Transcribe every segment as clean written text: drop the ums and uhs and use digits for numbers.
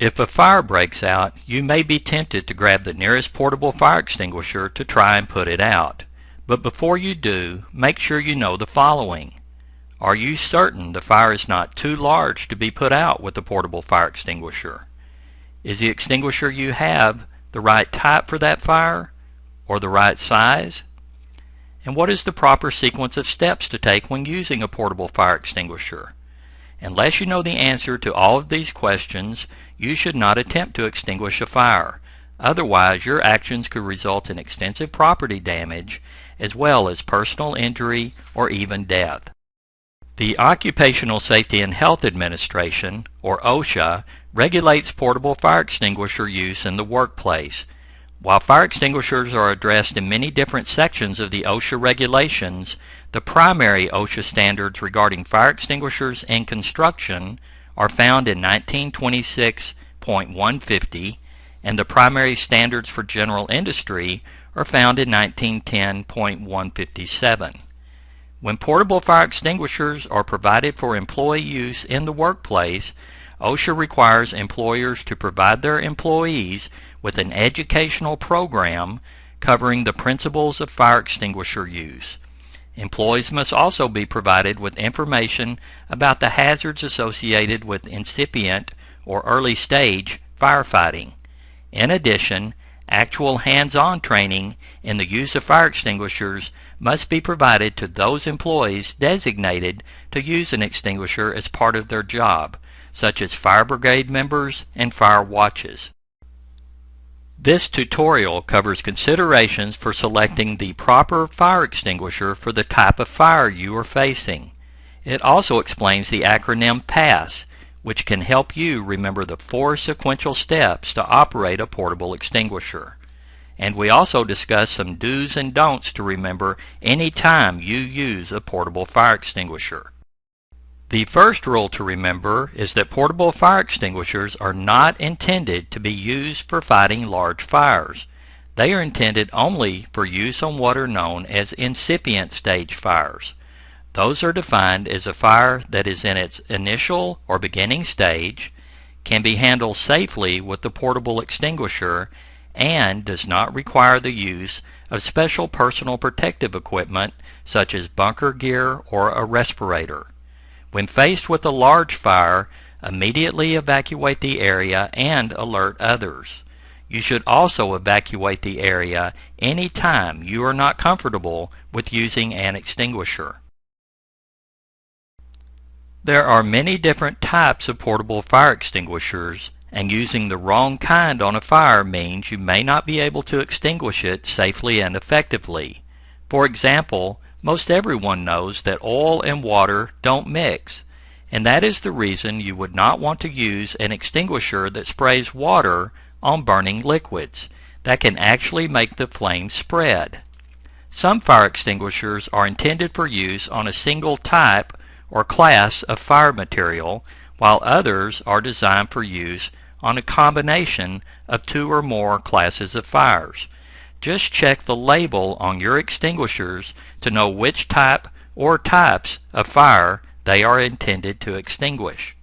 If a fire breaks out, you may be tempted to grab the nearest portable fire extinguisher to try and put it out. But before you do, make sure you know the following. Are you certain the fire is not too large to be put out with a portable fire extinguisher? Is the extinguisher you have the right type for that fire, or the right size? And what is the proper sequence of steps to take when using a portable fire extinguisher? Unless you know the answer to all of these questions, you should not attempt to extinguish a fire. Otherwise, your actions could result in extensive property damage as well as personal injury or even death. The Occupational Safety and Health Administration, or OSHA, regulates portable fire extinguisher use in the workplace. While fire extinguishers are addressed in many different sections of the OSHA regulations, the primary OSHA standards regarding fire extinguishers in construction are found in 1926.150, and the primary standards for general industry are found in 1910.157. When portable fire extinguishers are provided for employee use in the workplace, OSHA requires employers to provide their employees with an educational program covering the principles of fire extinguisher use. Employees must also be provided with information about the hazards associated with incipient or early stage firefighting. In addition, actual hands-on training in the use of fire extinguishers must be provided to those employees designated to use an extinguisher as part of their job, such as fire brigade members and fire watches. This tutorial covers considerations for selecting the proper fire extinguisher for the type of fire you are facing. It also explains the acronym PASS, which can help you remember the 4 sequential steps to operate a portable extinguisher. And we also discuss some do's and don'ts to remember any time you use a portable fire extinguisher. The first rule to remember is that portable fire extinguishers are not intended to be used for fighting large fires. They are intended only for use on what are known as incipient stage fires. Those are defined as a fire that is in its initial or beginning stage, can be handled safely with the portable extinguisher, and does not require the use of special personal protective equipment such as bunker gear or a respirator. When faced with a large fire, immediately evacuate the area and alert others. You should also evacuate the area any time you are not comfortable with using an extinguisher. There are many different types of portable fire extinguishers, and using the wrong kind on a fire means you may not be able to extinguish it safely and effectively. For example, most everyone knows that oil and water don't mix, and that is the reason you would not want to use an extinguisher that sprays water on burning liquids. That can actually make the flame spread. Some fire extinguishers are intended for use on a single type or class of fire material, while others are designed for use on a combination of 2 or more classes of fires. Just check the label on your extinguishers to know which type or types of fire they are intended to extinguish.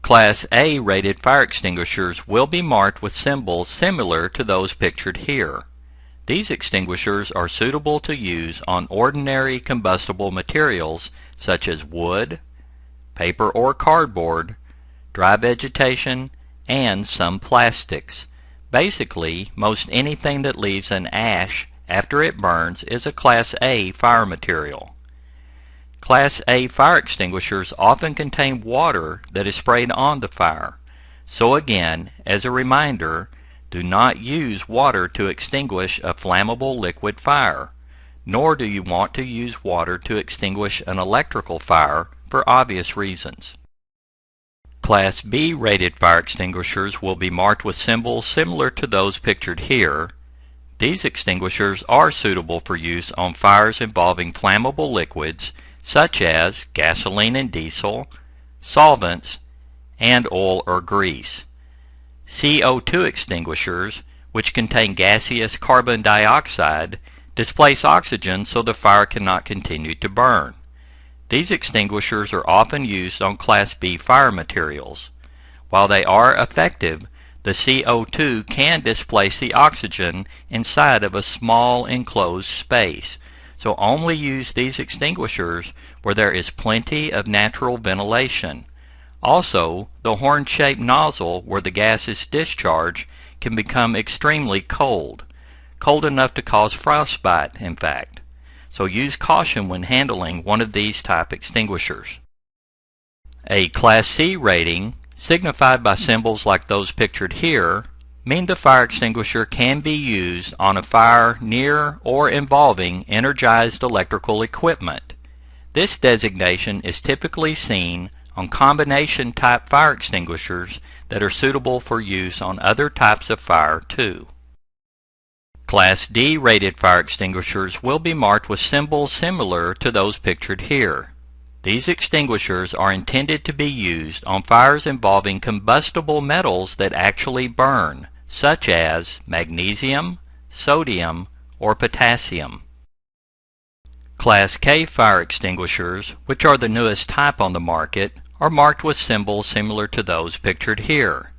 Class A rated fire extinguishers will be marked with symbols similar to those pictured here. These extinguishers are suitable to use on ordinary combustible materials such as wood, paper or cardboard, dry vegetation, and some plastics. Basically, most anything that leaves an ash after it burns is a Class A fire material. Class A fire extinguishers often contain water that is sprayed on the fire. So again, as a reminder, do not use water to extinguish a flammable liquid fire, nor do you want to use water to extinguish an electrical fire for obvious reasons. Class B rated fire extinguishers will be marked with symbols similar to those pictured here. These extinguishers are suitable for use on fires involving flammable liquids such as gasoline and diesel, solvents, and oil or grease. CO2 extinguishers, which contain gaseous carbon dioxide, displace oxygen so the fire cannot continue to burn. These extinguishers are often used on Class B fire materials. While they are effective, the CO2 can displace the oxygen inside of a small enclosed space. So only use these extinguishers where there is plenty of natural ventilation. Also, the horn-shaped nozzle where the gas is discharged can become extremely cold. Cold enough to cause frostbite, in fact. So use caution when handling one of these type extinguishers. A Class C rating, signified by symbols like those pictured here, mean the fire extinguisher can be used on a fire near or involving energized electrical equipment. This designation is typically seen on combination type fire extinguishers that are suitable for use on other types of fire too. Class D rated fire extinguishers will be marked with symbols similar to those pictured here. These extinguishers are intended to be used on fires involving combustible metals that actually burn, such as magnesium, sodium, or potassium. Class K fire extinguishers, which are the newest type on the market, are marked with symbols similar to those pictured here.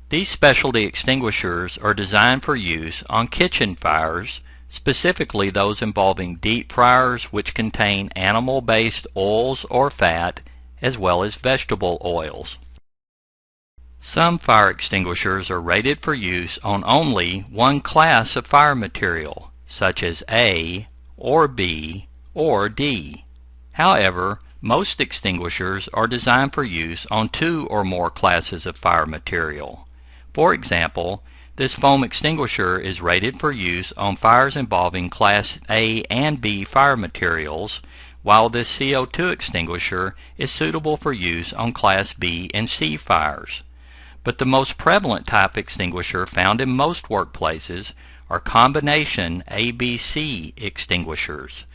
These specialty extinguishers are designed for use on kitchen fires, specifically those involving deep fryers which contain animal-based oils or fat, as well as vegetable oils. Some fire extinguishers are rated for use on only one class of fire material, such as A, or B, or D. However, most extinguishers are designed for use on two or more classes of fire material. For example, this foam extinguisher is rated for use on fires involving Class A and B fire materials, while this CO2 extinguisher is suitable for use on Class B and C fires. But the most prevalent type extinguisher found in most workplaces are combination ABC extinguishers.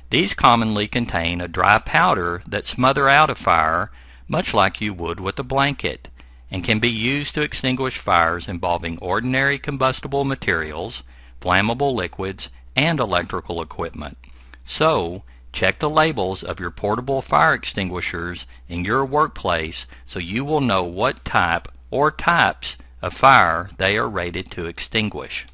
These commonly contain a dry powder that smother out a fire, much like you would with a blanket, and can be used to extinguish fires involving ordinary combustible materials, flammable liquids, and electrical equipment. So, check the labels of your portable fire extinguishers in your workplace so you will know what type or types of fire they are rated to extinguish.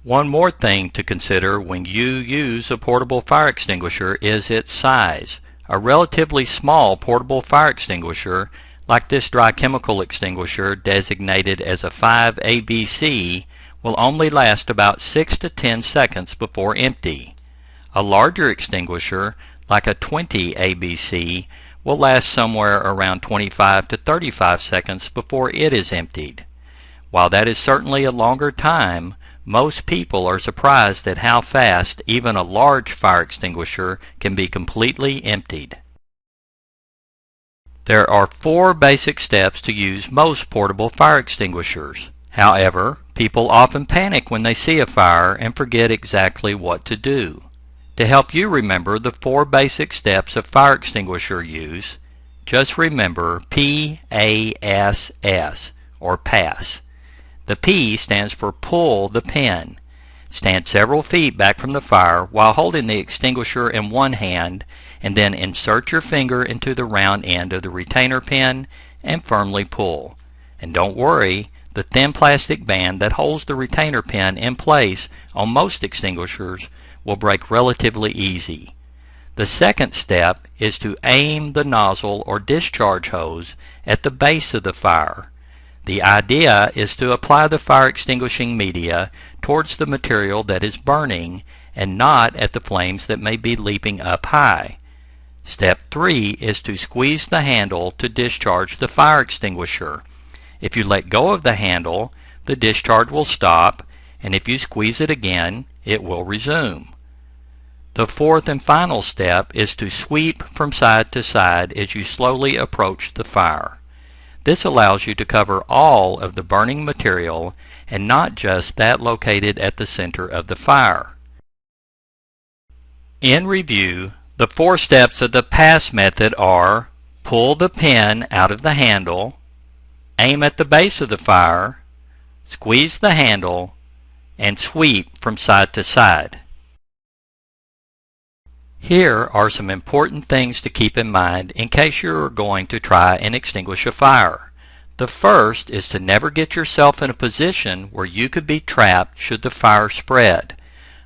One more thing to consider when you use a portable fire extinguisher is its size. A relatively small portable fire extinguisher, like this dry chemical extinguisher designated as a 5ABC, will only last about 6 to 10 seconds before empty. A larger extinguisher, like a 20ABC, will last somewhere around 25 to 35 seconds before it is emptied. While that is certainly a longer time, most people are surprised at how fast even a large fire extinguisher can be completely emptied. There are 4 basic steps to use most portable fire extinguishers. However, people often panic when they see a fire and forget exactly what to do. To help you remember the 4 basic steps of fire extinguisher use, just remember PASS, or PASS. The P stands for pull the pin. Stand several feet back from the fire while holding the extinguisher in one hand, and then insert your finger into the round end of the retainer pin and firmly pull. And don't worry, the thin plastic band that holds the retainer pin in place on most extinguishers will break relatively easy. The second step is to aim the nozzle or discharge hose at the base of the fire. The idea is to apply the fire extinguishing media towards the material that is burning and not at the flames that may be leaping up high. Step 3 is to squeeze the handle to discharge the fire extinguisher. If you let go of the handle, the discharge will stop, and if you squeeze it again, it will resume. The fourth and final step is to sweep from side to side as you slowly approach the fire. This allows you to cover all of the burning material and not just that located at the center of the fire. In review, the 4 steps of the PASS method are: pull the pin out of the handle, aim at the base of the fire, squeeze the handle, and sweep from side to side. Here are some important things to keep in mind in case you're going to try and extinguish a fire. The first is to never get yourself in a position where you could be trapped should the fire spread.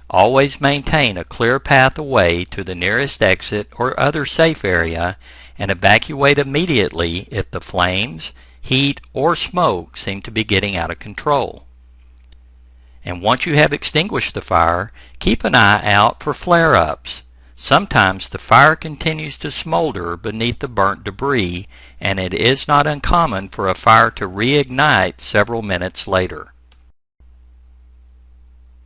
Always maintain a clear path away to the nearest exit or other safe area and evacuate immediately if the flames, heat, or smoke seem to be getting out of control. And once you have extinguished the fire, keep an eye out for flare-ups. Sometimes the fire continues to smolder beneath the burnt debris, and it is not uncommon for a fire to reignite several minutes later.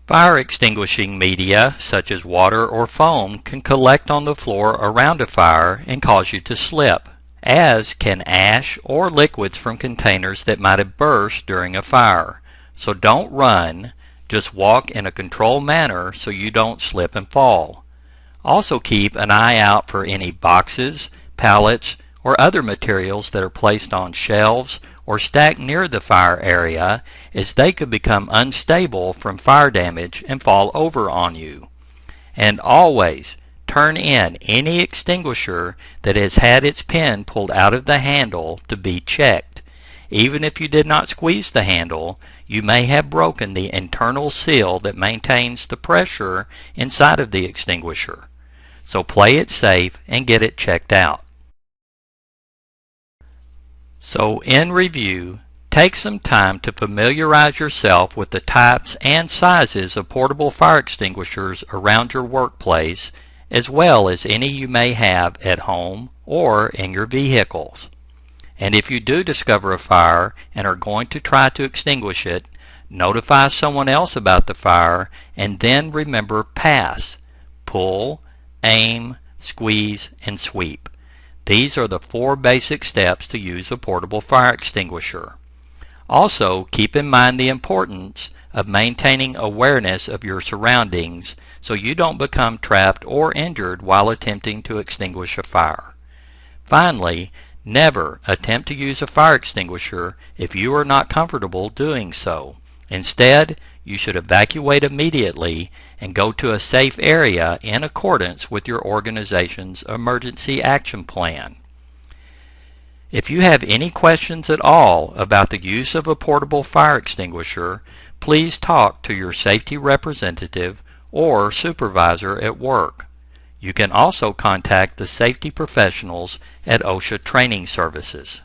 Fire extinguishing media, such as water or foam, can collect on the floor around a fire and cause you to slip, as can ash or liquids from containers that might have burst during a fire. So don't run, just walk in a controlled manner so you don't slip and fall. Also keep an eye out for any boxes, pallets, or other materials that are placed on shelves or stacked near the fire area, as they could become unstable from fire damage and fall over on you. And always turn in any extinguisher that has had its pin pulled out of the handle to be checked. Even if you did not squeeze the handle, you may have broken the internal seal that maintains the pressure inside of the extinguisher. So play it safe and get it checked out. So in review, take some time to familiarize yourself with the types and sizes of portable fire extinguishers around your workplace, as well as any you may have at home or in your vehicles. And if you do discover a fire and are going to try to extinguish it, notify someone else about the fire, and then remember PASS: pull, aim, squeeze, and sweep. These are the 4 basic steps to use a portable fire extinguisher. Also, keep in mind the importance of maintaining awareness of your surroundings so you don't become trapped or injured while attempting to extinguish a fire. Finally, never attempt to use a fire extinguisher if you are not comfortable doing so. Instead, you should evacuate immediately and go to a safe area in accordance with your organization's emergency action plan. If you have any questions at all about the use of a portable fire extinguisher, please talk to your safety representative or supervisor at work. You can also contact the safety professionals at OSHA Training Services.